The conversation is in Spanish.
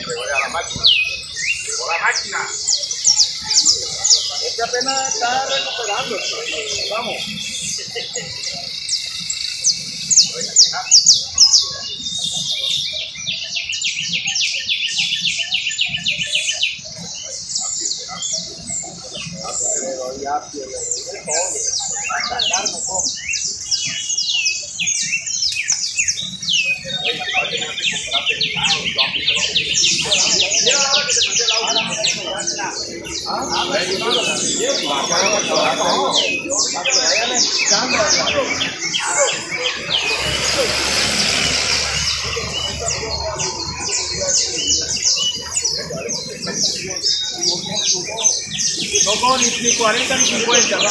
Llegó a la máquina. Llegó la máquina. Este apenas está recuperándose. Vamos. Le doy apio, le doy de todo. Hasta carne come. Mira la hora que se metió el no con ni 40 ni 50, vale.